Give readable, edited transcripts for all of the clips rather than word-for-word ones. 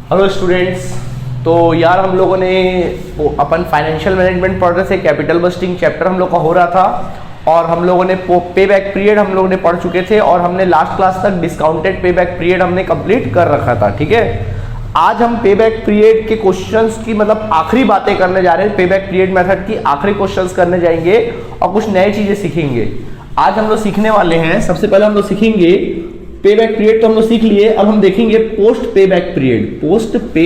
Hello students. तो यार हम लोगों ने अपन फाइनेंशियल मैनेजमेंट पढ़ रहे थे, कैपिटल बस्टिंग चैप्टर हम लोग का हो रहा था और हम लोगों ने पे बैक पीरियड हम लोगों ने पढ़ चुके थे और हमने लास्ट क्लास तक डिस्काउंटेड पे बैक पीरियड हमने कंप्लीट कर रखा था। ठीक है, आज हम पे बैक पीरियड के क्वेश्चंस की मतलब आखिरी बातें करने जा रहे हैं। पे बैक पीरियड मेथड की आखिरी क्वेश्चंस करने जाएंगे और कुछ नई चीजें सीखेंगे। आज हम लोग सीखने वाले हैं, सबसे पहले हम लोग सीखेंगे पे बैक पीरियड तो हम लोग सीख लिए। अब हम देखेंगे पोस्ट पे बैक पीरियड। पोस्ट पे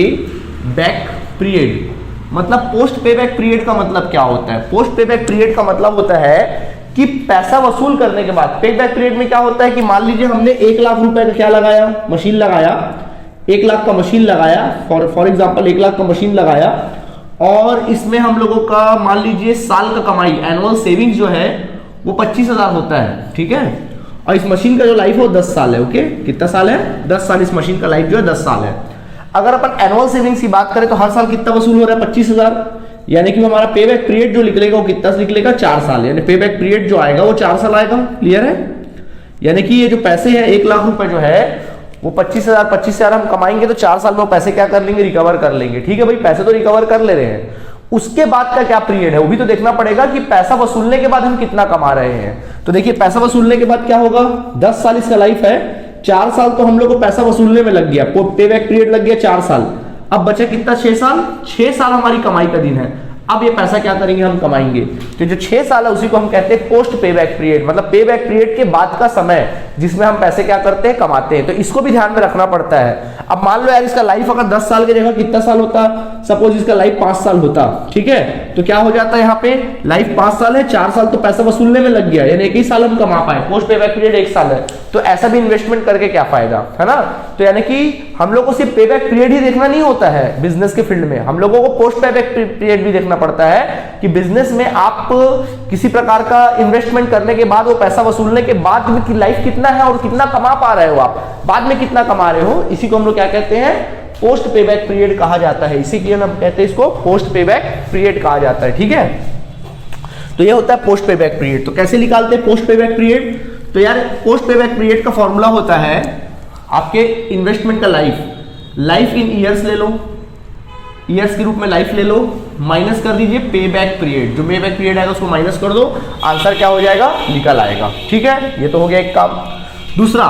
बैक पीरियड मतलब पोस्ट पे बैक पीरियड का मतलब क्या होता है? पोस्ट पे बैक पीरियड का मतलब होता है कि पैसा वसूल करने के बाद पे बैक पीरियड में क्या होता है कि मान लीजिए हमने 1 लाख रुपए का क्या लगाया, मशीन लगाया, 1 लाख का मशीन लगाया, फॉर एग्जांपल 1 लाख का मशीन लगाया और इसमें हम लोगों का मान लीजिए साल का कमाई एनुअल सेविंग्स जो है वो 25,000 होता है। ठीक है, और इस मशीन का जो लाइफ है वो 10 साल है। ओके, कितना साल है? 10 साल। इस मशीन का लाइफ जो है 10 साल है। अगर अपन एनुअल सेविंग्स की बात करें तो हर साल कितना वसूल हो रहा है? 25,000। यानी कि हमारा पे बैक पीरियड जो निकलेगा वो कितना से निकलेगा? 4 साल। यानी पे बैक पीरियड जो आएगा वो 4 साल आएगा। क्लियर है? यानी कि ये जो पैसे हैं 1 लाख रुपए जो है वो 25,000 हम कमाएंगे तो 4 साल में वो पैसे क्या कर लेंगे? रिकवर कर लेंगे। ठीक है भाई, पैसे तो रिकवर कर ले रहे हैं, उसके बाद का क्या पीरियड है वो भी तो देखना पड़ेगा कि पैसा वसूलने के बाद हम कितना कमा रहे हैं। तो देखिए पैसा वसूलने के बाद क्या होगा? 10 साल इसका लाइफ है, 4 साल तो हम लोग को पैसा वसूलने में लग गया, पे बैक पीरियड लग गया 4 साल। अब बचा कितना? 6 साल। 6 साल हमारी कमाई का दिन है। अब ये पैसा क्या करेंगे? हम कमाएंगे। तो जो 6 साल है उसी को हम कहते हैं पोस्ट पे बैक पीरियड, मतलब पे बैक पीरियड के बाद का समय जिसमें हम पैसे क्या करते हैं? कमाते हैं। तो इसको भी ध्यान में रखना पड़ता है। अब मान लो यार इसका लाइफ अगर 10 साल की जगह कितना साल होता, सपोज इसका लाइफ 5 साल होता, ठीक है, तो क्या हो जाता है यहाँ पे? लाइफ 5 साल है, 4 साल तो पैसा वसूलने में लग गया, यानी 1 ही साल हम कमा पाए। पोस्ट पे बैक पीरियड 1 साल है, तो ऐसा भी इन्वेस्टमेंट करके क्या फायदा, है ना? तो यानी कि हम लोग को सिर्फ पे बैक पीरियड ही देखना नहीं होता है बिजनेस के फील्ड में, हम लोगों को पोस्ट पे बैक पीरियड भी देखना पड़ता है कि बिजनेस में आप किसी प्रकार का इन्वेस्टमेंट करने के बाद वो पैसा वसूलने के बाद में की लाइफ कितना है और कितना कमा पा रहे हो आप, बाद में कितना कमा रहे हो, इसी को हम लोग क्या कहते हैं? पोस्ट पे बैक पीरियड कहा जाता है। इसी के हम कहते हैं इसको पोस्ट पे बैक पीरियड कहा जाता है। ठीक है, तो ये होता है पोस्ट पे बैक पीरियड। तो कैसे निकालते हैं पोस्ट पे बैक पीरियड? तो यार पोस्ट पे बैक पीरियड का फॉर्मूला होता है आपके इन्वेस्टमेंट का लाइफ इन ईयर्स ले लो, ईयर्स के रूप में लाइफ ले लो, माइनस कर दीजिए पे बैक पीरियड, जो पे बैक पीरियड आएगा उसको माइनस कर दो, आंसर क्या हो जाएगा? निकल आएगा। ठीक है, ये तो हो गया एक काम। दूसरा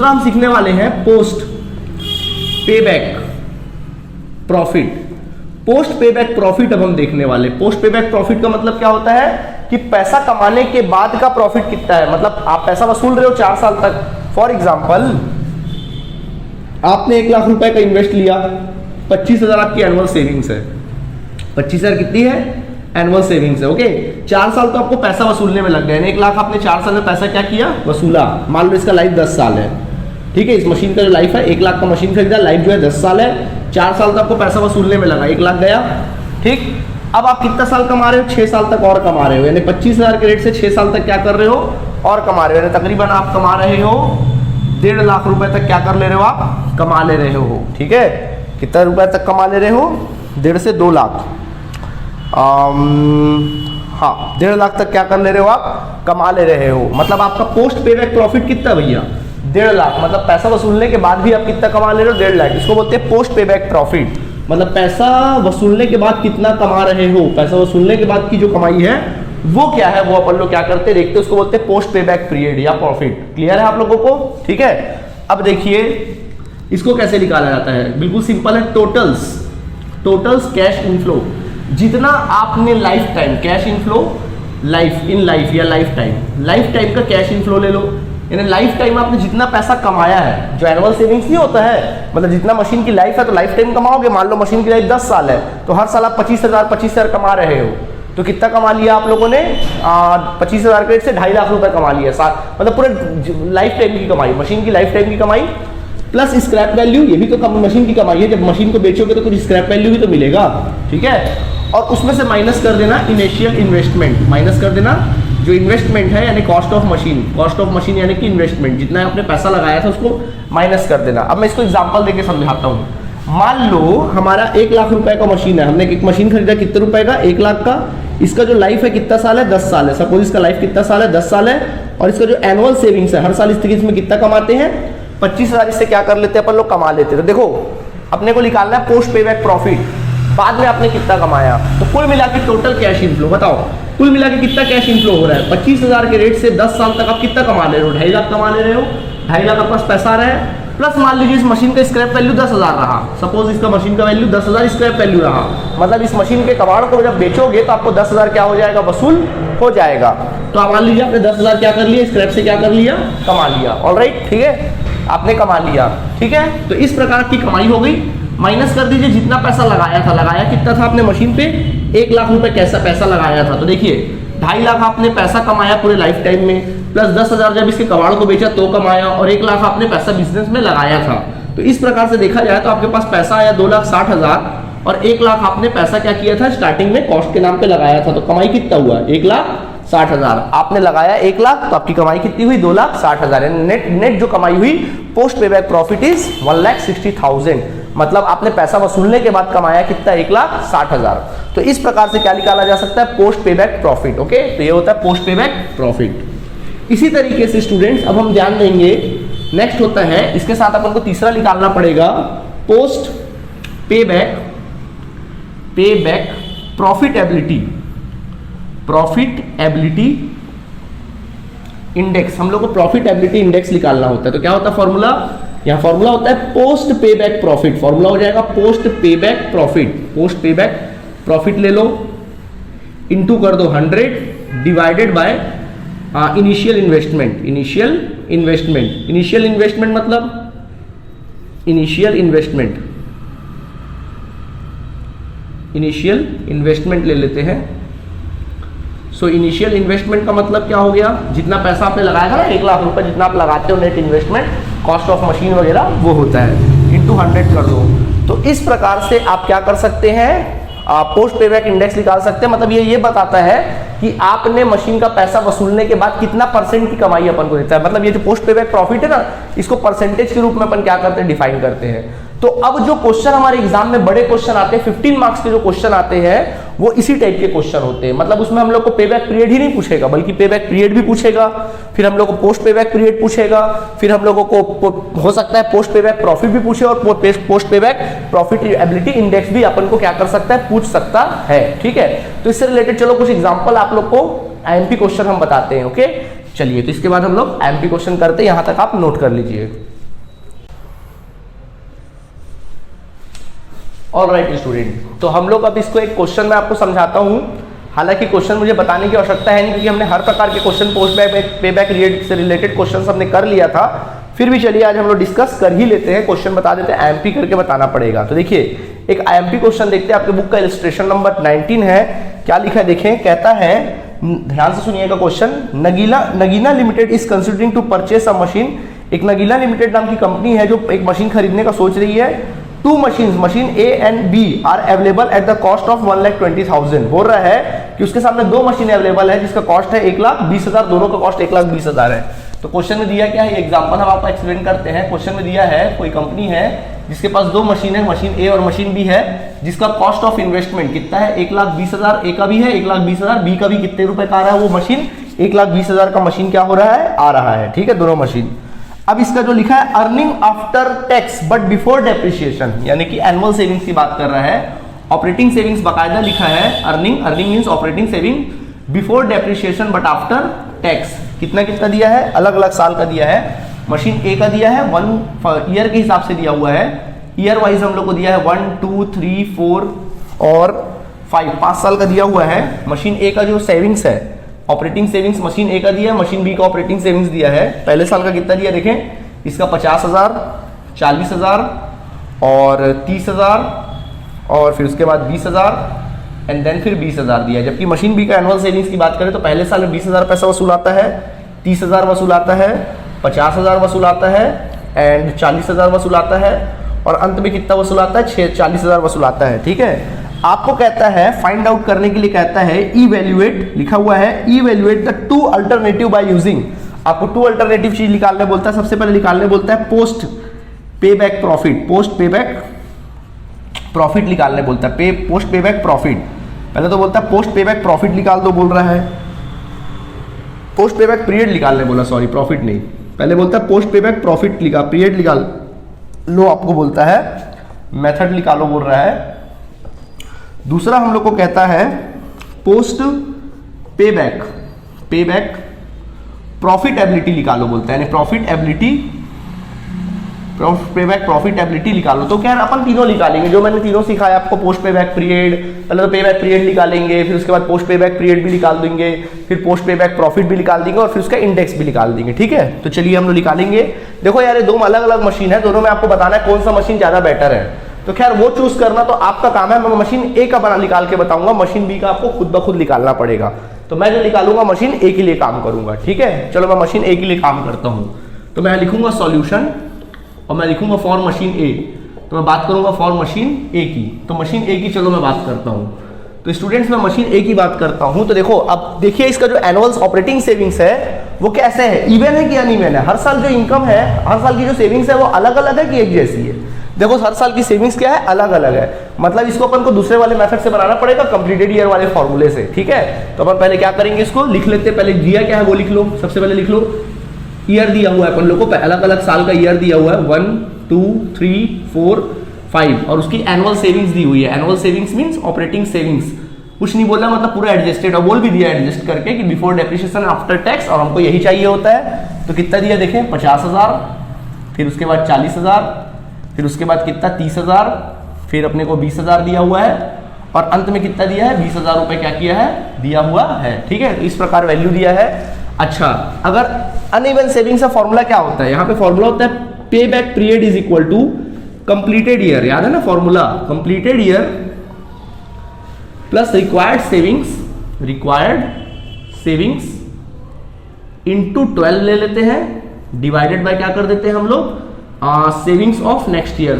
हम सीखने वाले हैं पोस्ट पे बैक प्रॉफिट। पोस्ट पे बैक प्रॉफिट अब हम देखने वाले। पोस्ट पे बैक प्रॉफिट का मतलब क्या होता है कि पैसा कमाने के बाद का प्रॉफिट कितना है, मतलब आप पैसा वसूल रहे हो 4 साल तक। फॉर एग्जांपल आपने 1 लाख रुपए का इन्वेस्ट लिया, 25,000 आपकी एनुअल सेविंग्स है, 25,000 कितनी है? एनुअल सेविंग्स है। ओके, 4 साल तो आपको पैसा वसूलने में लग गया, 1 लाख आपने 4 साल में पैसा क्या किया? वसूला। मान लो इसका लाइफ 10 साल है, ठीक है, इस मशीन का जो लाइफ है 1 लाख का मशीन खरीदा, लाइफ जो है 10 साल है, 4 साल तक आपको पैसा वसूलने में लगा, 1 लाख गया। ठीक, अब आप कितना साल कमा रहे हो? 6 साल तक और कमा रहे हो, यानी 25,000 के रेट से 6 साल तक क्या कर रहे हो? और कमा रहे हो, यानी तकरीबन आप कमा रहे हो 1.5 लाख रुपए तक क्या कर ले रहे हो? आप कमा ले रहे हो। ठीक है, कितना रुपए तक कमा ले रहे हो? 1.5 से 2 लाख, हाँ 1.5 लाख तक क्या कर ले रहे हो? आप कमा ले रहे हो। मतलब आपका पोस्ट पे बैक प्रॉफिट कितना भैया? 1.5 लाख। मतलब पैसा वसूलने के बाद भी आप कितना कमा ले रहे हो? 1.5 लाख। इसको बोलते हैं पोस्ट पे बैक प्रॉफिट, मतलब पैसा वसूलने के बाद कितना कमा रहे हो, पैसा वसूलने के बाद की जो कमाई है वो क्या है, वो अपन लोग क्या करते हैं? देखते हैं, उसको बोलते हैं पोस्ट पे बैक पीरियड या प्रॉफिट। क्लियर है आप लोगों को? ठीक है, अब देखिए इसको कैसे निकाला जाता है। बिल्कुल सिंपल है, टोटल्स कैश इनफ्लो, जितना आपने life time cash inflow, life या लाइफ टाइम का कैश इनफ्लो ले लो, यानी लाइफ टाइम आपने जितना पैसा कमाया है, जो एनुअल सेविंग्स नहीं होता है, मतलब जितना मशीन की लाइफ है तो लाइफ टाइम कमाओगे। मान लो मशीन की लाइफ 10 साल है तो हर साल आप 25,000 कमा रहे हो, तो कितना कमा लिया आप लोगों ने? 25,000 के रेट से 2.5 लाख रुपए कमा लिया, साथ मतलब पूरे लाइफ टाइम की कमाई, मशीन की लाइफ टाइम की कमाई प्लस स्क्रैप वैल्यू, ये भी तो मशीन की कमाई है। जब मशीन को बेचोगे तो कुछ स्क्रैप वैल्यू भी तो मिलेगा। ठीक है, और उसमें से माइनस कर देना इनिशियल इन्वेस्टमेंट, माइनस कर देना जो इन्वेस्टमेंट है, यानी कॉस्ट ऑफ मशीन यानी कि इन्वेस्टमेंट, जितना आपने पैसा लगाया था उसको माइनस कर देना। अब मैं इसको एग्जांपल देके समझाता हूँ। मान लो हमारा 1 लाख रुपए का मशीन है, हमने एक मशीन खरीदा कितने रुपए का? 1 लाख का। इसका जो लाइफ है कितना साल है? 10 साल है। सपोज इसका लाइफ कितना साल है? 10 साल है। और इसका जो एनुअल सेविंग्स है, हर साल इस तरीके में कितना कमाते हैं? 25,000 इससे क्या कर लेते हैं अपन लोग? कमा लेते हैं। तो देखो अपने को निकालना है पोस्ट पे बैक प्रॉफिट, बाद में आपने कितना कमाया। तो कुल मिला के टोटल कैश इनफ्लो बताओ, कुल मिला के कितना कैश इनफ्लो हो रहा है। 25,000 के रेट से 10 साल तक आप कितना कमा ले रहे हो, 2.5 लाख कमा ले रहे हो। 2.5 लाख आपके पास पैसा आ रहा है, प्लस मान लीजिए इस मशीन का स्क्रैप वैल्यू 10,000 रहा। सपोज इसका मशीन का वैल्यू 10,000 स्क्रैप वैल्यू रहा, मतलब इस मशीन के कबाड़ को जब बेचोगे तो आपको 10,000 क्या हो जाएगा, वसूल हो जाएगा। तो आप मान लीजिए आपने 10,000 क्या कर लिया, स्क्रैप से क्या कर लिया, कमा लिया। ऑलराइट, ठीक है, आपने कमा लिया, ठीक है। तो इस प्रकार की कमाई हो गई। माइनस कर दीजिए जितना पैसा लगाया था, लगाया कितना था आपने मशीन पे, 1 लाख रुपए कैसा पैसा लगाया था। तो देखिए 2.5 लाख आपने पैसा कमाया पूरे लाइफ टाइम में, प्लस 10,000 जब इसके कबाड़ को बेचा तो कमाया, और 1 लाख आपने पैसा बिजनेस में लगाया था। तो इस प्रकार से देखा जाए तो आपके पास पैसा आया 2,60,000 और 1 लाख आपने पैसा क्या किया था, स्टार्टिंग में कॉस्ट के नाम पे लगाया था। तो कमाई कितना हुआ, 1,60,000 आपने लगाया 1 लाख, तो आपकी कमाई कितनी हुई, 2,60,000। नेट जो कमाई हुई पोस्ट पे बैक प्रॉफिट इज 1,60,000, मतलब आपने पैसा वसूलने के बाद कमाया कितना, 1,60,000। तो इस प्रकार से क्या निकाला जा सकता है, पोस्ट पे बैक प्रॉफिट। ओके, तो ये होता है पोस्ट पे बैक प्रॉफिट। इसी तरीके से स्टूडेंट्स अब हम ध्यान देंगे, नेक्स्ट होता है, इसके साथ अपन को तीसरा निकालना पड़ेगा, पोस्ट पे बैक प्रॉफिटेबिलिटी इंडेक्स। हम लोग को प्रॉफिटेबिलिटी इंडेक्स निकालना होता है। तो क्या होता है फॉर्मूला, यहाँ फॉर्मूला होता है पोस्ट पे बैक प्रॉफिट। फॉर्मूला हो जाएगा पोस्ट पे बैक प्रॉफिट। पोस्ट पे बैक प्रॉफिट ले लो, इनटू कर दो 100 divided by initial investment. Initial investment मतलब इनिशियल इन्वेस्टमेंट ले लेते हैं। सो इनिशियल इन्वेस्टमेंट का मतलब क्या हो गया, जितना पैसा आपने लगाया था ना, 1 लाख रुपए जितना आप लगाते हो net investment, cost of machine वगैरह वो होता है, इनटू 100 कर दो। तो इस प्रकार से आप क्या कर सकते हैं, पोस्ट पे बैक इंडेक्स निकाल सकते हैं। मतलब ये बताता है कि आपने मशीन का पैसा वसूलने के बाद कितना परसेंट की कमाई अपन को देता है। मतलब ये जो पोस्ट पे बैक प्रॉफिट है ना, इसको परसेंटेज के रूप में अपन क्या करते हैं, डिफाइन करते हैं। तो अब जो क्वेश्चन हमारे एग्जाम में बड़े क्वेश्चन आते हैं, 15 मार्क्स के जो क्वेश्चन आते हैं वो इसी टाइप के क्वेश्चन होते हैं। मतलब उसमें हम लोग को पे बैक पीरियड ही नहीं पूछेगा, बल्कि पे बैक पीरियड भी पूछेगा, फिर हम लोग को पोस्ट पे बैक पीरियड पूछेगा, फिर हम लोगों को हो सकता है पोस्ट पे बैक प्रॉफिट भी पूछे, और पोस्ट पे बैक प्रॉफिटेबिलिटी इंडेक्स भी अपन को क्या कर सकता है, पूछ सकता है। ठीक है, तो इससे रिलेटेड चलो कुछ एग्जाम्पल आप लोग को आईएमपी क्वेश्चन हम बताते हैं। ओके, चलिए, तो इसके बाद हम लोग आईएमपी क्वेश्चन करते हैं, यहां तक आप नोट कर लीजिए। ऑलराइट स्टूडेंट, तो हम लोग अब इसको एक क्वेश्चन में आपको समझाता हूं। हालांकि क्वेश्चन मुझे बताने की आवश्यकता है नहीं, क्योंकि हमने हर प्रकार के क्वेश्चन पोस्ट पे बैक पीरियड से रिलेटेड क्वेश्चन हमने कर लिया था। फिर भी चलिए आज हम लोग डिस्कस कर ही लेते हैं, क्वेश्चन बता देते हैं, आईएमपी करके बताना पड़ेगा। तो देखिए एक आईएमपी क्वेश्चन देखते हैं, आपके बुक का इलस्ट्रेशन नंबर 19 है। क्या लिखा है देखें, कहता है, ध्यान से सुनिएगा question, Nagina limited is considering to purchase a machine. एक नगीना लिमिटेड नाम की कंपनी है जो एक मशीन खरीदने का सोच रही है। 2 machines, machine A and B are available at the cost of 1,20,000। बोल रहा है कि उसके सामने 2 मशीन अवेलेबल है जिसका कॉस्ट है 1,20,000, दोनों का कॉस्ट 1,20,000 है। तो क्वेश्चन में दिया क्या है, एग्जांपल हम आपको एक्सप्लेन करते हैं। क्वेश्चन में दिया है कोई कंपनी है जिसके पास 2 मशीन है, मशीन ए और मशीन बी है, जिसका कॉस्ट ऑफ इन्वेस्टमेंट कितना है, 1,20,000 ए का भी है, 1,20,000 बी का भी। कितने रुपए का आ रहा है वो मशीन, 1,20,000 का मशीन क्या हो रहा है, आ रहा है। ठीक है, दोनों मशीन। अब इसका जो लिखा है earning after tax but before depreciation, यानी कि एनुअल सेविंग्स की बात कर रहा है। ऑपरेटिंग सेविंग्स बकायदा लिखा है, earning means operating saving before depreciation but after tax. कितना कितना दिया है, अलग अलग साल का दिया है। मशीन ए का दिया है 1 ईयर के हिसाब से दिया हुआ है, ईयर वाइज हम लोग को दिया है 1, 2, 3, 4 और 5 साल का दिया हुआ है। मशीन ए का जो सेविंग्स है, ऑपरेटिंग सेविंग्स मशीन ए का दिया है, मशीन बी का ऑपरेटिंग सेविंग्स दिया है। पहले साल का कितना दिया देखें, इसका 50,000, 40,000 और 30,000 और फिर उसके बाद 20,000 एंड देन फिर 20,000 दिया। जबकि मशीन बी का एनुअल सेविंग्स की बात करें तो पहले साल में 20,000 पैसा वसूल आता है, 30,000 वसूल आता है, 50,000 वसूल आता है एंड 40,000 वसूल आता है, और अंत में कितना वसूल आता है, 40,000 वसूल आता है। ठीक है, आपको कहता है फाइंड आउट करने के लिए कहता है इवैल्यूएट, लिखा हुआ है evaluate the 2 alternative by using. आपको 2 अल्टरनेटिव चीज निकालने बोलता है। सबसे पहले निकालने बोलता है पोस्ट पे बैक प्रॉफिट, पोस्ट पे बैक प्रॉफिट निकालने बोलता है, पोस्ट पे बैक प्रॉफिट। पहले तो बोलता है पोस्ट पे बैक प्रॉफिट निकाल दो, बोल रहा है। पोस्ट पे बैक पीरियड निकालने बोला, सॉरी प्रॉफिट नहीं, पहले बोलता है पोस्ट पे बैक प्रॉफिट पीरियड निकाल लो, आपको बोलता है। मेथड निकालो बोल रहा है। दूसरा हम लोग को कहता है पोस्ट पेबैक प्रॉफिटेबिलिटी निकालो बोलता है, यानी प्रॉफिटेबिलिटी निकालो। तो क्या अपन तीनों निकालेंगे, जो मैंने तीनों सिखाया आपको, पोस्ट पेबैक पीरियड, पहले तो पेबैक पीरियड निकालेंगे, फिर उसके बाद पोस्ट पेबैक पीरियड भी निकाल देंगे, फिर पोस्ट पेबैक प्रॉफिट भी निकाल देंगे और फिर उसका इंडेक्स भी निकाल देंगे। ठीक है, तो चलिए हम लोग निकालेंगे। देखो यार, ये दो अलग अलग मशीन है, दोनों में आपको बताना है कौन सा मशीन ज्यादा बेटर है। तो खैर वो चूज करना तो आपका काम है। मैं मशीन ए का बना निकाल के बताऊंगा, मशीन बी का आपको खुद ब खुद निकालना पड़ेगा। तो मैं जो निकालूंगा मशीन ए के लिए काम करूंगा। ठीक है, चलो मैं मशीन ए के लिए काम करता हूं। तो मैं लिखूंगा सॉल्यूशन और मैं लिखूंगा फॉर मशीन ए। तो मैं बात करूंगा फॉर मशीन ए की। तो मशीन ए की चलो मैं बात करता हूं। तो स्टूडेंट्स मैं मशीन ए की बात करता हूं। तो देखो, अब देखिए इसका जो एनुअल ऑपरेटिंग सेविंग्स है वो कैसे है, इवन है कि अनइवन है। हर साल जो इनकम है, हर साल की जो सेविंग्स है वो अलग अलग है कि एक जैसी है। देखो हर साल की सेविंग्स क्या है, अलग अलग है। मतलब इसको अपन को दूसरे वाले मेथड से बनाना पड़ेगा, कंप्लीटेड ईयर वाले फॉर्मूले से। ठीक है, तो अपन पहले क्या करेंगे, इसको लिख लेते हैं। पहले दिया क्या है वो लिख लो, सबसे पहले लिख लो ईयर दिया हुआ है अपन लोग को, अलग अलग साल का ईयर दिया हुआ है, 1 2 3 4 5 और उसकी एनुअल सेविंग्स दी हुई है। Annual savings means operating savings, कुछ नहीं बोला, मतलब पूरा एडजस्टेड, और बोल भी दिया एडजस्ट करके कि बिफोर डेप्रिसिएशन आफ्टर टैक्स, और हमको यही चाहिए होता है। तो कितना दिया देखें, 50,000, फिर उसके बाद 40,000, फिर उसके बाद कितना 30,000, फिर अपने को 20,000 दिया हुआ है, और अंत में कितना दिया है, 20,000 रुपए क्या किया है, दिया हुआ है। ठीक है, तो इस प्रकार वैल्यू दिया है। अच्छा, अगर अनइवन सेविंग्स का फॉर्मूला क्या होता है, यहाँ पे फॉर्मूला होता है payback period is equal to completed year, याद है ना formula, completed year plus required savings into 12 ले लेते हैं, डिवाइडेड बाय क्या कर देते हैं हम लोग, savings of next year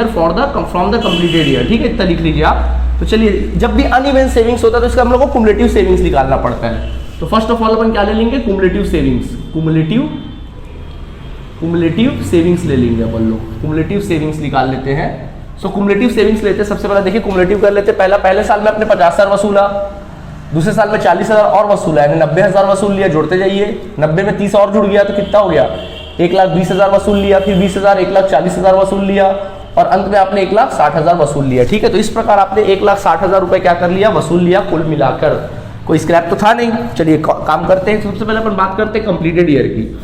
from the completed year. ठीक है, इतना लिख लीजिए आप। तो चलिए, जब भी अनइवन सेविंग्स होता है तो इसका हम लोग को कुमुलेटिव सेविंग्स निकालना पड़ता है। तो फर्स्ट ऑफ ऑल अपन क्या ले लेंगे, कुमुलेटिव सेविंग्स ले लेंगे अपन लोग, कुमुलेटिव सेविंग्स निकाल लेते हैं। सो कुमुलेटिव सेविंग्स लेते हैं, सबसे पहले देखिए कुमुलेटिव कर लेते हैं। पहले साल में अपने 50,000 वसूला, दूसरे साल में 40,000 और वसूला, यानी 90,000 वसूल लिया, जोड़ते जाइए, 90 में 30 और जुड़ गया तो कितना हो गया, 1,20,000 वसूल लिया, फिर 20,000, 1,40,000 वसूल लिया, और अंत में आपने 1,60,000 वसूल लिया। ठीक है, तो इस प्रकार आपने 1,60,000 रुपए क्या कर लिया, वसूल लिया कुल मिलाकर। कोई स्क्रैप तो था नहीं। चलिए काम करते हैं, सबसे पहले अपन बात करते हैं कंप्लीटेड ईयर की।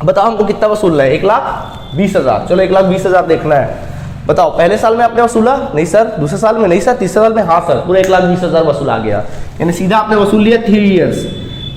बताओ हमको कितना वसूलना है, 1,20,000। चलो 1,20,000 देखना है। बताओ पहले साल में आपने वसूला, नहीं सर, दूसरे साल में नहीं सर, तीसरे साल में हाँ सर, पूरा 1,20,000 वसूल आ गया, यानी सीधा आपने वसूल लिया 3 ईयर्स।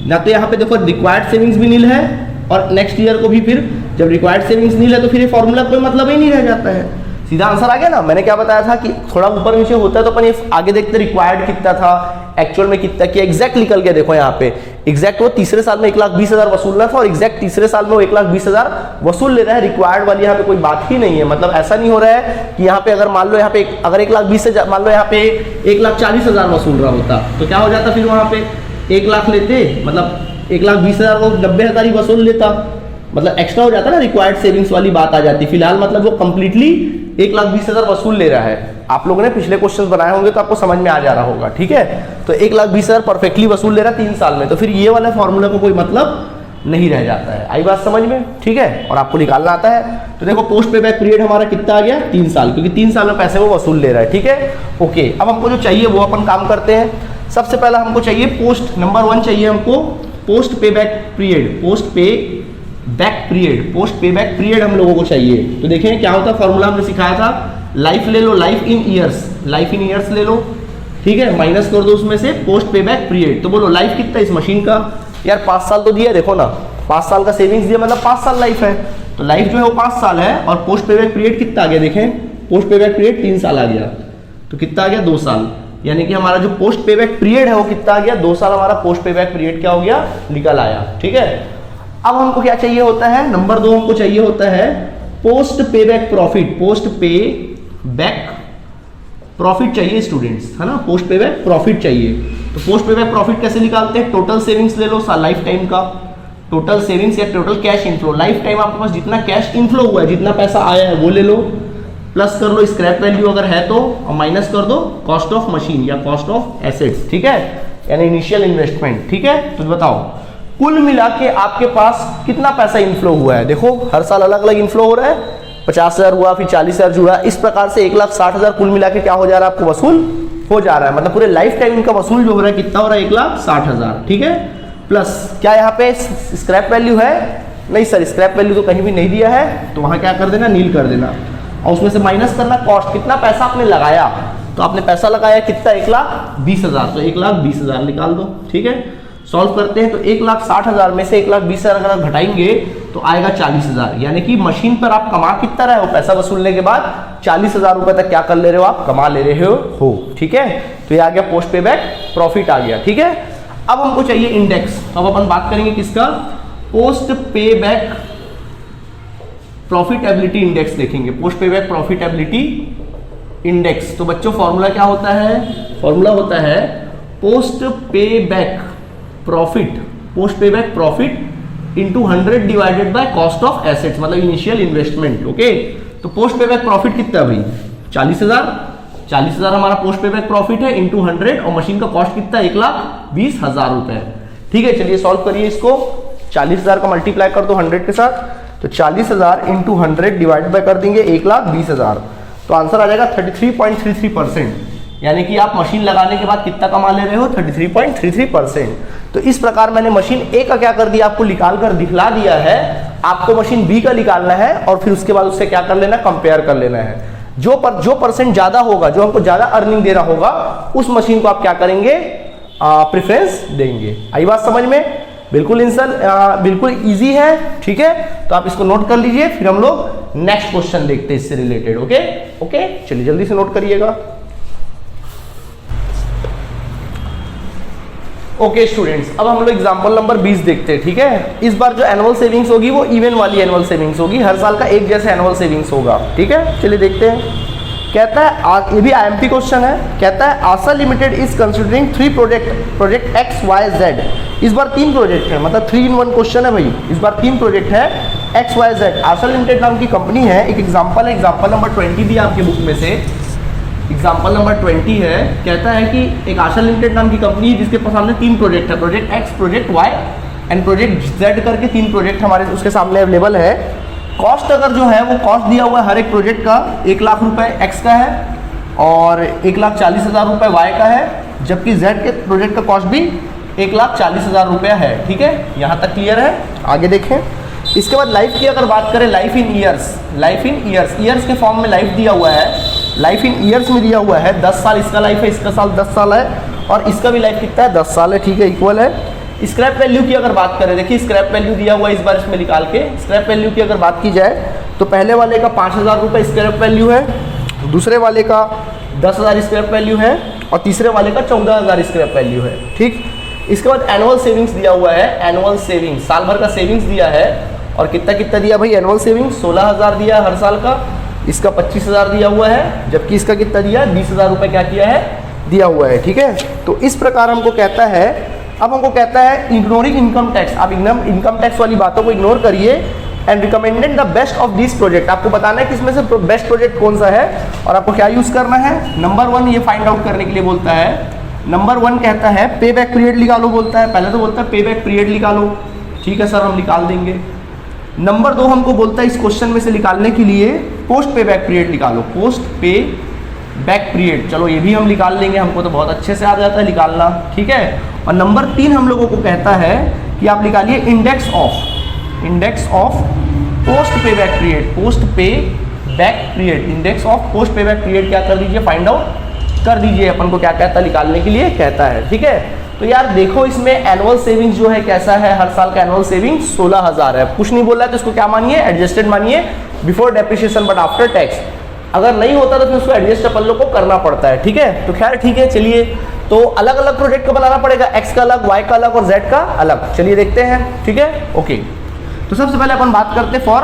ना तो यहाँ पे देखो रिक्वायर्ड सेविंग्स भी नील है, और नेक्स्ट ईयर को भी फिर जब रिक्वायर्ड सेविंग्स नील है तो फिर ये फॉर्मूला कोई मतलब ही नहीं रह जाता है, सीधा आंसर आ गया ना। मैंने क्या बताया था कि थोड़ा ऊपर नीचे होता है तो अपन ये आगे देखते रिक्वायर्ड कितना था, एक्चुअल में कितना किया, एग्जैक्ट निकल गया। देखो यहाँ पे एग्जैक्ट वो तीसरे साल में 1,20,000 वसूलना था, और एग्जैक्ट तीसरे साल में वो 1,20,000 वसूल ले रहा है। रिक्वायर्ड वाली यहाँ पे कोई बात ही नहीं है, मतलब ऐसा नहीं हो रहा है कि यहाँ पे अगर मान लो यहाँ पे अगर 1,20,000 मान लो यहाँ पे 1,40,000 वसूल रहा होता तो क्या हो जाता, फिर वहाँ पे 1,00,000 लेते, मतलब 1,20,000 को 90,000 ही वसूल लेता, मतलब एक्स्ट्रा हो जाता ना, रिक्वायर्ड सेविंग्स वाली बात आ जाती। फिलहाल मतलब वो कंप्लीटली 1,20,000 वसूल ले रहा है। आप लोगों ने पिछले क्वेश्चंस बनाए होंगे तो आपको समझ में आ जा रहा होगा। ठीक है, तो 1,20,000 परफेक्टली वसूल ले रहा है 3 साल में, तो फिर ये वाला फॉर्मूला को कोई मतलब नहीं रह जाता है। आई बात समझ में? ठीक है, और आपको निकालना आता है। तो देखो पोस्ट पे बैक पीरियड हमारा कितना आ गया, 3 साल, क्योंकि 3 साल में पैसे वो वसूल ले रहा है। ठीक है, ओके। अब हमको जो चाहिए वो अपन काम करते हैं। सबसे पहला हमको चाहिए पोस्ट, नंबर 1 चाहिए हमको पोस्ट पे बैक पीरियड, पोस्ट पे बैक पीरियड हम लोगों को चाहिए। तो देखें क्या होता है, फॉर्मूला हमने सिखाया था, लाइफ ले लो, लाइफ इन ईयर्स ले लो। ठीक है, माइनस कर दो उसमें से पोस्ट पे बैक पीरियड। तो बोलो लाइफ कितना इस मशीन का, यार 5 साल तो दिया, देखो ना 5 साल का सेविंग्स दिया, मतलब 5 साल लाइफ है, तो लाइफ जो है वो 5 साल है। और पोस्ट पे बैक पीरियड कितना आ गया, देखें पोस्ट पे बैक पीरियड 3 साल आ गया, तो कितना आ गया 2 साल, यानी कि हमारा जो पोस्ट पे बैक पीरियड है वो कितना आ गया, 2 साल हमारा पोस्ट पे बैक पीरियड क्या हो गया, निकल आया। ठीक है, अब हमको क्या चाहिए होता है, नंबर 2 हमको चाहिए होता है पोस्ट पे बैक प्रॉफिट, पोस्ट पे बैक प्रॉफिट चाहिए स्टूडेंट्स, है ना, पोस्ट पे बैक प्रॉफिट चाहिए। तो पोस्ट पे बैक प्रॉफिट कैसे निकालते हैं, टोटल सेविंग्स ले लो लाइफ टाइम का, टोटल सेविंग्स या total cash inflow, life time आपके पास जितना कैश इनफ्लो हुआ है, जितना पैसा आया है वो ले लो, प्लस कर लो स्क्रैप वैल्यू अगर है तो, और माइनस कर दो कॉस्ट ऑफ मशीन या कॉस्ट ऑफ एसेट्स। ठीक है, यानी इनिशियल इन्वेस्टमेंट। ठीक है, तो बताओ कुल मिला के आपके पास कितना पैसा इनफ्लो हुआ है। देखो हर साल अलग अलग इनफ्लो हो रहा है, 50,000 हुआ, फिर 40,000 जुड़ा, इस प्रकार से 1,60,000 कुल मिला के क्या हो जा रहा है आपको वसूल हो जा रहा है। मतलब पूरे लाइफ टाइम इनका वसूल जो हो रहा है कितना हो रहा है 1,60,000, ठीक है। प्लस क्या यहाँ पे स्क्रैप वैल्यू है? नहीं सर, स्क्रैप वैल्यू तो कहीं भी नहीं दिया है, तो वहाँ क्या कर देना, नील कर देना, और उसमें से माइनस करना कॉस्ट, कितना पैसा आपने लगाया। तो आपने पैसा लगाया कितना, 1,20,000, तो 1,20,000 निकाल दो, ठीक है। सॉल्व करते हैं तो 1,60,000 में से 1,20,000 अगर आप घटाएंगे तो आएगा 40,000, यानी कि मशीन पर आप कमा कितना रहे हो, पैसा वसूलने के बाद 40,000 रुपए तक क्या कर ले रहे हो, आप कमा ले रहे हो, ठीक है। तो ये आ गया पोस्ट पे बैक प्रॉफिट आ गया, ठीक है। अब हमको चाहिए इंडेक्स, तो अब अपन बात करेंगे किसका, पोस्ट पे बैक प्रॉफिटेबिलिटी इंडेक्स देखेंगे, पोस्ट पे बैक प्रॉफिटेबिलिटी इंडेक्स। तो बच्चों फॉर्मूला क्या होता है, फॉर्मूला होता है पोस्ट पे बैक प्रॉफिट, पोस्ट पे back profit into 100 divided by cost of assets, मतलब इनिशियल इन्वेस्टमेंट, ओके। तो पोस्ट पे बैक प्रॉफिट कितना भाई 40,000 हमारा पोस्ट पे बैक प्रॉफिट है इंटू 100, और मशीन का कॉस्ट कितना 1,20,000 रुपए, ठीक है। चलिए सॉल्व करिए इसको, 40,000 का मल्टीप्लाई कर दो 100 के साथ, तो 40,000 इंटू 100 डिवाइड बाय कर देंगे 1,20,000, तो आंसर आ जाएगा 33.33%, यानी कि आप मशीन लगाने के बाद कितना कमा ले रहे हो 33.33%। तो इस प्रकार मैंने मशीन ए का क्या कर दिया, आपको निकाल कर दिखला दिया है, आपको मशीन बी का निकालना है और फिर उसके बाद उससे क्या कर लेना, कंपेयर कर लेना है। जो परसेंट ज्यादा होगा, जो हमको ज्यादा अर्निंग देना होगा, उस मशीन को आप क्या करेंगे, प्रेफरेंस देंगे। आई बात समझ में? बिल्कुल बिल्कुल इजी है, ठीक है। तो आप इसको नोट कर लीजिए, फिर हम लोग नेक्स्ट क्वेश्चन देखते हैं इससे रिलेटेड, ओके। चलिए जल्दी से नोट करिएगा। ओके स्टूडेंट्स, अब हम लोग एग्जांपल नंबर 20 देखते हैं, ठीक है। इस बार जो एनुअल सेविंग्स होगी वो इवन वाली एनुअल सेविंग्स होगी, हर साल का एक जैसा एनुअल सेविंग्स होगा, ठीक है। चलिए देखते हैं। कहता है, ये भी IMP क्वेश्चन है, कहता है Asha limited is considering 3 project X, Y, Z। इस बार 3 प्रोजेक्ट है, मतलब 3 in 1 क्वेश्चन है भाई। इस बार 3 प्रोजेक्ट है X, Y, Z। आशा लिमिटेड नाम की कंपनी है, एक एग्जाम्पल है, एग्जाम्पल नंबर 20 दिया आपके बुक में से, एग्जाम्पल नंबर 20 है। कहता है कि एक आशा लिमिटेड नाम की कंपनी है जिसके सामने 3 प्रोजेक्ट है, project X, project Y and project Z करके 3 प्रोजेक्ट हमारे उसके सामने अवेलेबल है। कॉस्ट अगर जो है वो कॉस्ट दिया हुआ है हर एक प्रोजेक्ट का 1 लाख रुपए X का है और 1,40,000 रुपए Y का है, जबकि Z के प्रोजेक्ट का कॉस्ट भी 1,40,000 रुपया है, ठीक है। यहाँ तक क्लियर है? आगे देखें। इसके बाद लाइफ की अगर बात करें, लाइफ इन ईयर्स के फॉर्म में लाइफ दिया हुआ है, लाइफ इन ईयर्स में दिया हुआ है 10 साल इसका लाइफ है, इसका साल 10 साल है और इसका भी लाइफ कितना है 10 साल है, ठीक है, इक्वल है। स्क्रैप वैल्यू की अगर बात करें, देखिए स्क्रैप वैल्यू दिया हुआ है इस बार इसमें निकाल के। स्क्रैप वैल्यू की अगर बात की जाए तो पहले वाले का 5,000 रुपये स्क्रैप वैल्यू है, दूसरे वाले का 10,000 स्क्रैप वैल्यू है और तीसरे वाले का 14,000 स्क्रैप वैल्यू है, ठीक। इसके बाद एनुअल सेविंग्स दिया हुआ है, एनुअल सेविंग्स साल भर का सेविंग्स दिया है और कितना दिया भाई एनुअल सेविंग्स 16,000 दिया हर साल का, इसका 25,000 दिया हुआ है, जबकि इसका कितना दिया 20,000 रुपये क्या किया है दिया हुआ है, ठीक है। तो इस प्रकार हमको कहता है, अब हमको कहता है इग्नोरिंग इनकम टैक्स, आप इनकम टैक्स वाली बातों को इग्नोर करिए and recommended the best of this project. आपको बताना है कि इसमें से बेस्ट प्रोजेक्ट कौन सा है और आपको क्या यूज करना है। नंबर 1 ये फाइंड आउट करने के लिए बोलता है, नंबर 1 कहता है पे बैक पीरियड निकालो, बोलता है पहले तो बोलता है पे बैक पीरियड निकालो, ठीक है सर हम निकाल देंगे। नंबर 2 हमको बोलता है इस क्वेश्चन में से निकालने के लिए पोस्ट पे बैक पीरियड निकालो, पोस्ट पे बैक पीरियड, चलो ये भी हम निकाल लेंगे, हमको तो बहुत अच्छे से आ जाता है निकालना, ठीक है। और नंबर 3 हम लोगों को कहता है कि आप निकालिए इंडेक्स ऑफ पोस्ट पे बैक पीरियड, पोस्ट पे back period, index of post पे बैक पीरियड क्या कर दीजिए फाइंड आउट कर दीजिए, अपन को क्या कहता है निकालने के लिए कहता है, ठीक है। तो यार देखो इसमें एनुअल सेविंग्स जो है कैसा है, हर साल का एनुअल सेविंग्स 16,000 है, कुछ नहीं बोल रहा है तो इसको क्या मानिए एडजस्टेड मानिए before depreciation but after tax. अगर नहीं होता तो फिर उसको एडजस्ट अपन लोग को करना पड़ता है, ठीक है। तो खैर ठीक है, चलिए तो अलग अलग प्रोजेक्ट का बनाना पड़ेगा, एक्स का अलग, वाई का अलग और जेड का अलग। चलिए देखते हैं, ठीक है, ओके। तो सबसे पहले अपन बात करते हैं फॉर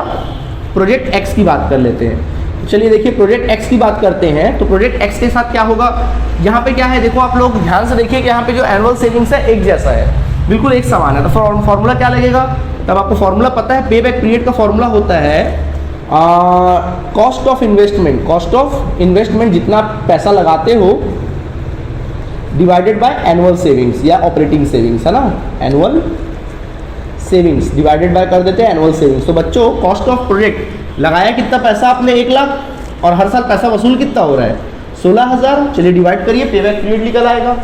प्रोजेक्ट एक्स की बात कर लेते हैं। तो चलिए देखिए प्रोजेक्ट एक्स की बात करते हैं, तो प्रोजेक्ट एक्स के साथ क्या होगा, यहाँ पे क्या है देखो आप लोग ध्यान से देखिए कि यहाँ पे जो एनुअल सेविंग्स है एक जैसा है, बिल्कुल एक समान है। तो फॉर्मूला क्या लगेगा, तब आपको फॉर्मूला पता है, पे बैक पीरियड का फॉर्मूला होता है कॉस्ट ऑफ इन्वेस्टमेंट, जितना पैसा लगाते हो डिवाइडेड बाय एनुअल सेविंग्स या ऑपरेटिंग सेविंग्स, है ना, एनुअल सेविंग्स डिवाइडेड बाय कर देते हैं एनुअल सेविंग्स। तो बच्चों कॉस्ट ऑफ प्रोजेक्ट लगाया कितना पैसा आपने 1 लाख, और हर साल पैसा वसूल कितना हो रहा है 16,000। चलिए डिवाइड करिए, पे बैक पीरियड निकल आएगा।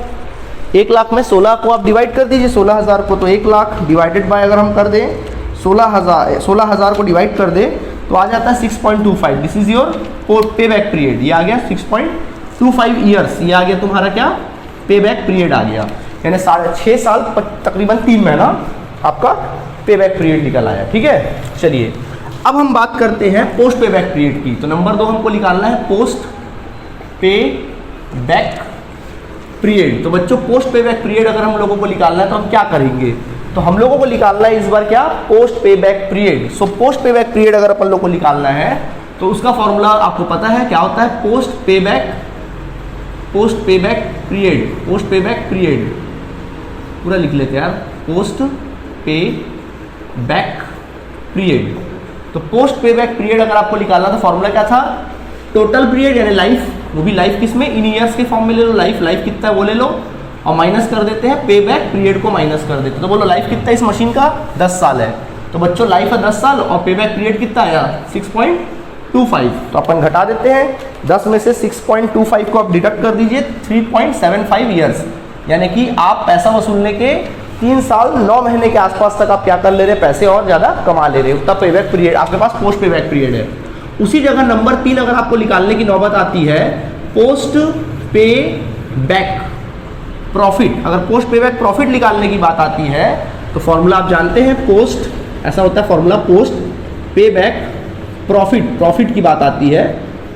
1 लाख में 16 को आप डिवाइड कर दीजिए 16,000 को, तो 1 लाख डिवाइडेड बाय अगर हम कर दें 16,000 को डिवाइड कर दें तो आ जाता है 6.25। दिस इज योर पे बैक पीरियड। ये आ गया 6.25 ईयर्स, ये आ गया तुम्हारा क्या पे बैक पीरियड आ गया, यानी 6.5 साल तकरीबन 3 महीना आपका पे बैक पीरियड निकल आया। ठीक है, चलिए अब हम बात करते हैं पोस्ट पे बैक पीरियड की। तो नंबर 2 हमको निकालना है पोस्ट पे बैक पीरियड। तो बच्चों पोस्ट पे बैक पीरियड अगर हम लोगों को निकालना है तो हम क्या करेंगे, तो हम लोगों को निकालना है इस बार क्या पोस्ट पे बैक पीरियड। सो पोस्ट पे बैक पीरियड अगर अपन लोग को निकालना है तो उसका फॉर्मूला आपको पता है क्या होता है, पोस्ट पे बैक पीरियड। पोस्ट पे बैक पीरियड पूरा लिख लेते हैं यार, पोस्ट पे बैक पीरियड। तो पोस्ट पे बैक पीरियड अगर आपको निकालना तो फॉर्मूला क्या था, टोटल पीरियड यानी लाइफ, वो भी लाइफ किस में इन ईयर्स के फॉर्म में ले लो, लाइफ कितना है वो ले लो और माइनस कर देते हैं पे बैक पीरियड को माइनस कर देते हैं। तो बोलो लाइफ कितना है इस मशीन का 10 साल है, तो बच्चों लाइफ है 10 साल और पे बैक पीरियड कितना आया 6.25। तो अपन घटा देते हैं 10 में से 6.25 को आप डिडक्ट कर दीजिए 3.75 ईयर्स, यानी कि आप पैसा वसूलने के 3 साल 9 महीने के आसपास तक आप क्या कर ले रहे हैं, पैसे और ज़्यादा कमा ले रहे हैं, उतना पे बैक पीरियड आपके पास पोस्ट पे बैक पीरियड है। उसी जगह नंबर 3 अगर आपको निकालने की नौबत आती है पोस्ट पे बैक प्रॉफिट। अगर पोस्ट पे बैक प्रॉफिट निकालने की बात आती है तो फॉर्मूला आप जानते हैं, पोस्ट ऐसा होता है फॉर्मूला पोस्ट पे बैक प्रॉफिट की बात आती है,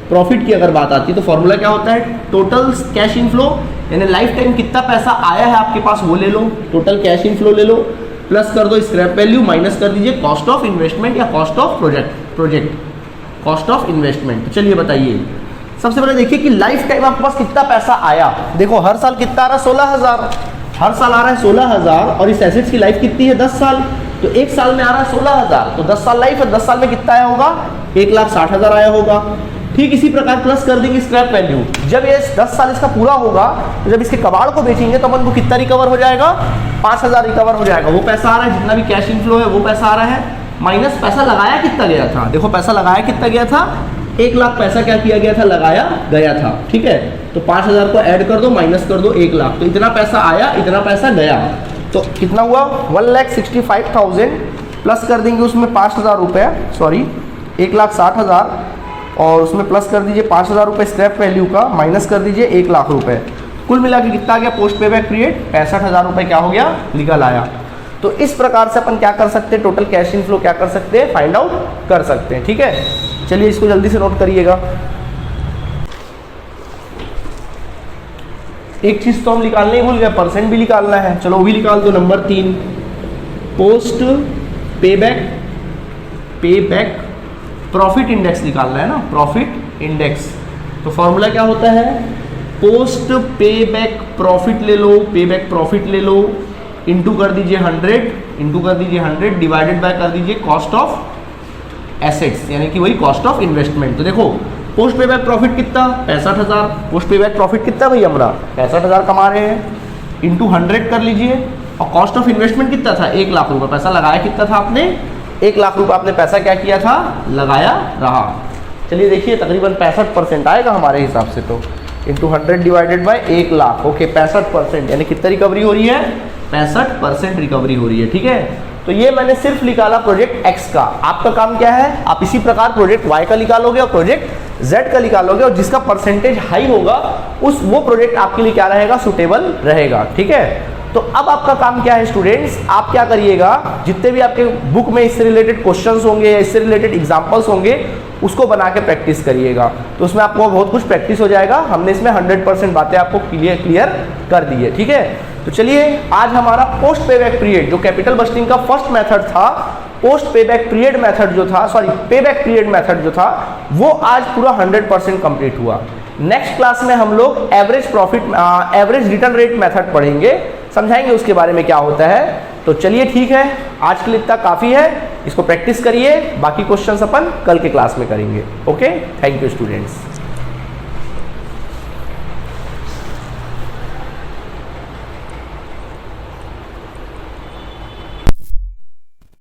प्रॉफिट की अगर बात आती है तो फॉर्मूला क्या होता है, टोटल कैश इनफ्लो यानी लाइफ टाइम कितना पैसा आया है आपके पास वो ले लो, टोटल कैश इनफ्लो ले लो, प्लस कर दो स्क्रैप वैल्यू, माइनस कर दीजिए कॉस्ट ऑफ इन्वेस्टमेंट या cost of project cost of investment. तो चलिए बताइए, सबसे पहले देखिए कि लाइफ टाइम आपके पास कितना पैसा आया। देखो हर साल कितना आ रहा है 16,000, हर साल आ रहा है 16,000 और इस एसेट्स की लाइफ कितनी है 10 साल, तो एक साल में आ रहा है 16,000, तो 10 साल लाइफ है, 10 साल में कितना आया होगा 1,60,000 आया होगा। ठीक इसी प्रकार प्लस कर देंगे स्क्रैप वैल्यू, जब ये 10 साल इसका पूरा होगा तो जब इसके कबाड़ को बेचेंगे तो अपन को कितना रिकवर हो जाएगा 5,000 रिकवर हो जाएगा। वो पैसा आ रहा है, जितना भी कैश इनफ्लो है वो पैसा आ रहा है, माइनस पैसा लगाया कितना गया था। देखो पैसा लगाया कितना गया था 1 लाख पैसा क्या किया गया था, लगाया गया था। ठीक है, तो 5,000 को ऐड कर दो, माइनस कर दो 1 लाख, तो इतना पैसा आया इतना पैसा गया, तो कितना हुआ 1,65,000 प्लस कर देंगे उसमें 5,000 रुपये, सॉरी 1,60,000 और उसमें प्लस कर दीजिए 5,000 रुपये स्क्रैप वैल्यू का, माइनस कर दीजिए 1 लाख रुपये, कुल मिला के कितना आ गया पोस्ट पे बैक पीरियड 65,000 रुपये क्या हो गया निकल आया। तो इस प्रकार से अपन क्या कर सकते हैं, टोटल कैश इनफ्लो क्या कर सकते हैं, फाइंड आउट कर सकते हैं। ठीक है, चलिए इसको जल्दी से नोट करिएगा। एक चीज तो हम निकालने ही भूल गए, परसेंट भी निकालना है, चलो वो भी निकाल दो। नंबर 3 पोस्ट पे बैक प्रॉफिट इंडेक्स निकालना है ना, प्रॉफिट इंडेक्स। तो फॉर्मूला क्या होता है, पोस्ट पे बैक प्रॉफिट ले लो, पे बैक प्रॉफिट ले लो, इंटू कर दीजिए 100 डिवाइडेड बाय कर दीजिए कॉस्ट ऑफ एसेट्स, यानी कि वही कॉस्ट ऑफ इन्वेस्टमेंट। तो देखो पोस्ट पे बैक प्रॉफिट कितना 65,000, पोस्ट पे बैक प्रॉफिट कितना भाई हमारा 65,000 कमा रहे हैं, इंटू 100 कर लीजिए, और कॉस्ट ऑफ इन्वेस्टमेंट कितना था 1 लाख रुपये, पैसा लगाया कितना था आपने 1 लाख रुपये, आपने पैसा क्या किया था लगाया रहा। चलिए देखिए तकरीबन 65% आएगा हमारे हिसाब से, तो into 100 divided by 1 lakh, okay 65%, यानी कितना रिकवरी हो रही है 65% रिकवरी हो रही है। ठीक है, तो ये मैंने सिर्फ निकाला प्रोजेक्ट एक्स का। आपका काम क्या है, आप इसी प्रकार प्रोजेक्ट वाई का निकालोगे और प्रोजेक्ट जेड का निकालोगे, और जिसका परसेंटेज हाई होगा वो प्रोजेक्ट आपके लिए क्या रहेगा, सुटेबल रहेगा। ठीक है, तो अब आपका काम क्या है स्टूडेंट्स, आप क्या करिएगा, जितने भी आपके बुक में इससे रिलेटेड क्वेश्चंस होंगे या इससे रिलेटेड एग्जांपल्स होंगे उसको बना के प्रैक्टिस करिएगा, तो उसमें आपको बहुत कुछ प्रैक्टिस हो जाएगा। हमने इसमें 100% बातें आपको क्लियर कर दी है। ठीक है, तो चलिए आज हमारा पोस्ट पे बैक पीरियड जो कैपिटल बस्टिंग का फर्स्ट मेथड था, पोस्ट पे बैक पीरियड मेथड जो था, सॉरी पे बैक पीरियड मेथड जो था, वो आज पूरा 100% कंप्लीट हुआ। नेक्स्ट क्लास में हम लोग एवरेज रिटर्न रेट मेथड पढ़ेंगे, समझाएंगे उसके बारे में क्या होता है। तो चलिए ठीक है, आज के लिए इतना काफ़ी है, इसको प्रैक्टिस करिए, बाकी क्वेश्चंस अपन कल के क्लास में करेंगे। Okay, thank you students.